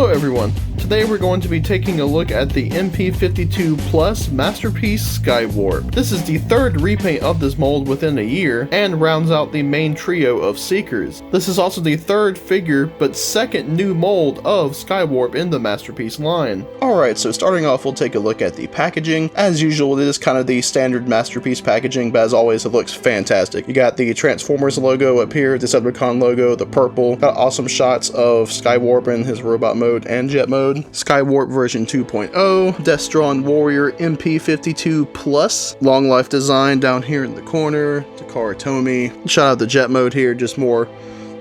Hello everyone, today we're going to be taking a look at the MP-52 Masterpiece Skywarp. This is the third repaint of this mold within a year, and rounds out the main trio of Seekers. This is also the third figure, but second new mold of Skywarp in the Masterpiece line. Alright, so starting off we'll take a look at the packaging. As usual, it is kind of the standard Masterpiece packaging, but as always it looks fantastic. You got the Transformers logo up here, the Decepticon logo, the purple, got awesome shots of Skywarp in his robot mode and jet mode. Skywarp version 2.0, Destron Warrior MP-52 long life design down here in the corner, Takara Tomy. Shout out the jet mode here, just more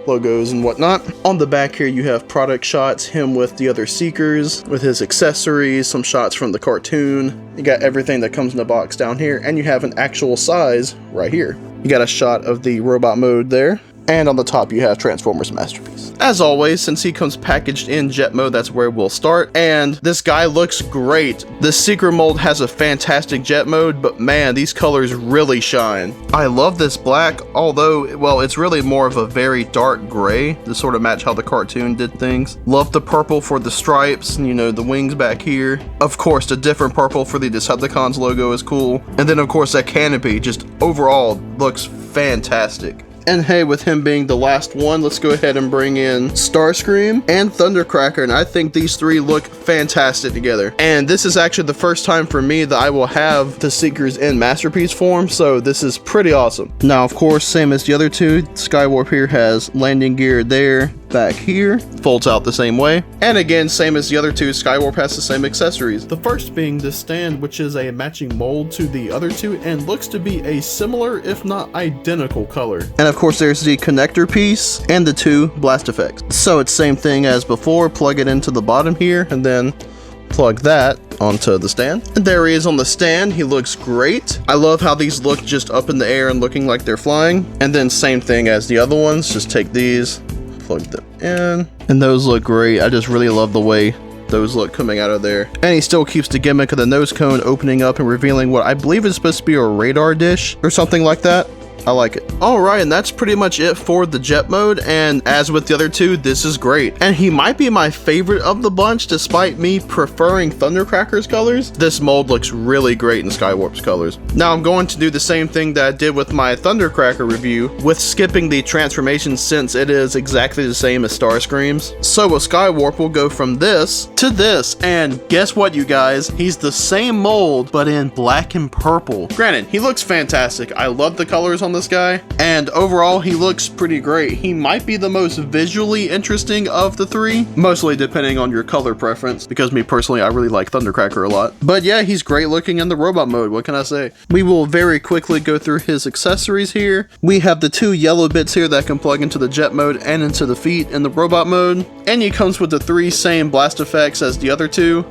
logos and whatnot. On the back here you have product shots, him with the other Seekers, with his accessories, some shots from the cartoon. You got everything that comes in the box down here, and you have an actual size right here. You got a shot of the robot mode there. And on the top you have Transformers Masterpiece. As always, since he comes packaged in jet mode, that's where we'll start. And this guy looks great. This Seeker mold has a fantastic jet mode, but man, these colors really shine. I love this black, although, well, it's really more of a very dark gray to sort of match how the cartoon did things. Love the purple for the stripes, and you know, the wings back here. Of course, the different purple for the Decepticons logo is cool. And then of course that canopy just overall looks fantastic. And hey, with him being the last one, let's go ahead and bring in Starscream and Thundercracker, and I think these three look fantastic together. And this is actually the first time for me that I will have the Seekers in Masterpiece form, so this is pretty awesome. Now, of course, same as the other two, Skywarp here has landing gear there, back here, folds out the same way. And again, same as the other two, Skywarp has the same accessories. The first being this stand, which is a matching mold to the other two and looks to be a similar, if not identical color. And of course there's the connector piece and the two blast effects. So it's same thing as before, plug it into the bottom here and then plug that onto the stand. And there he is on the stand. He looks great. I love how these look just up in the air and looking like they're flying. And then same thing as the other ones, just take these, plug them in, and those look great. I just really love the way those look coming out of there. And he still keeps the gimmick of the nose cone opening up and revealing what I believe is supposed to be a radar dish or something like that. I like it. Alright, and that's pretty much it for the jet mode, and as with the other two, this is great. And he might be my favorite of the bunch, despite me preferring Thundercracker's colors. This mold looks really great in Skywarp's colors. Now I'm going to do the same thing that I did with my Thundercracker review, with skipping the transformation since it is exactly the same as Starscream's. So with Skywarp, we'll go from this to this, and guess what, you guys? He's the same mold, but in black and purple. Granted, he looks fantastic. I love the colors on this guy, and overall he looks pretty great. He might be the most visually interesting of the three, mostly depending on your color preference, because me personally, I really like Thundercracker a lot. But yeah, he's great looking in the robot mode, what can I say? We will very quickly go through his accessories here. We have the two yellow bits here that can plug into the jet mode and into the feet in the robot mode, and he comes with the three same blast effects as the other two.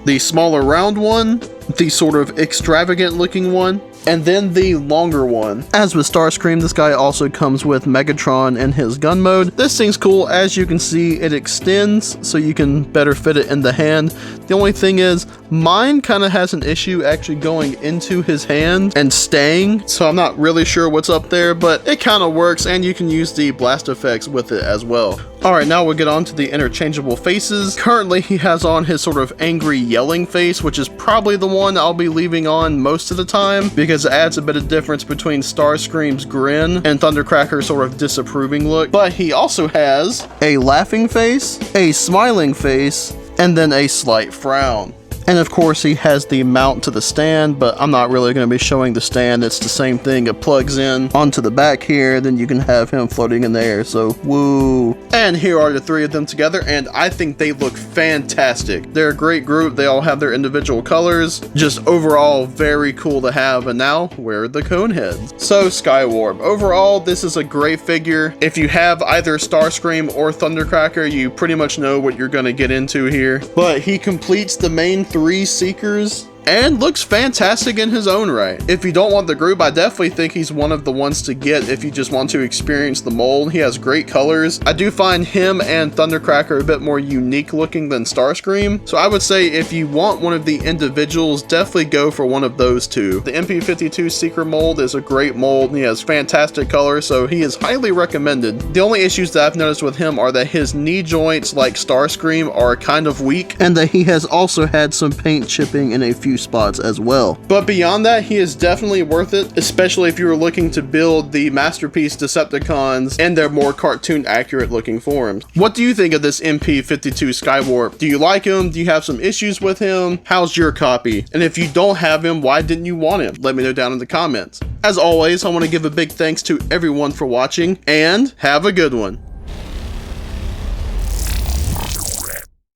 The smaller round one, the sort of extravagant looking one, and then the longer one. As with Starscream, this guy also comes with Megatron in his gun mode. This thing's cool. As you can see, it extends so you can better fit it in the hand. The only thing is, mine kind of has an issue actually going into his hand and staying, so I'm not really sure what's up there, but it kind of works, and you can use the blast effects with it as well. Alright, now we'll get on to the Interchangeable Faces. Currently, he has on his sort of angry yelling face, which is probably the one I'll be leaving on most of the time, because it adds a bit of difference between Starscream's grin and Thundercracker's sort of disapproving look. But he also has a laughing face, a smiling face, and then a slight frown. And of course he has the mount to the stand, but I'm not really going to be showing the stand. It's the same thing. It plugs in onto the back here, then you can have him floating in the air, so woo. And here are the three of them together, and I think they look fantastic. They're a great group. They all have their individual colors. Just overall very cool to have. And now, where are the cone heads? So Skywarp. Overall, this is a great figure. If you have either Starscream or Thundercracker, you pretty much know what you're going to get into here. But he completes the main three Seekers and looks fantastic in his own right. If you don't want the group, I definitely think he's one of the ones to get if you just want to experience the mold. He has great colors. I do find him and Thundercracker a bit more unique looking than Starscream, so I would say if you want one of the individuals, definitely go for one of those two. The MP-52 Secret mold is a great mold, and he has fantastic colors, so he is highly recommended. The only issues that I've noticed with him are that his knee joints, like Starscream, are kind of weak, and that he has also had some paint chipping in a few spots as well. But beyond that, he is definitely worth it, especially if you are looking to build the Masterpiece Decepticons and their more cartoon accurate looking forms. What do you think of this MP-52 Skywarp? Do you like him? Do you have some issues with him? How's your copy? And if you don't have him, why didn't you want him? Let me know down in the comments. As always, I want to give a big thanks to everyone for watching, and have a good one.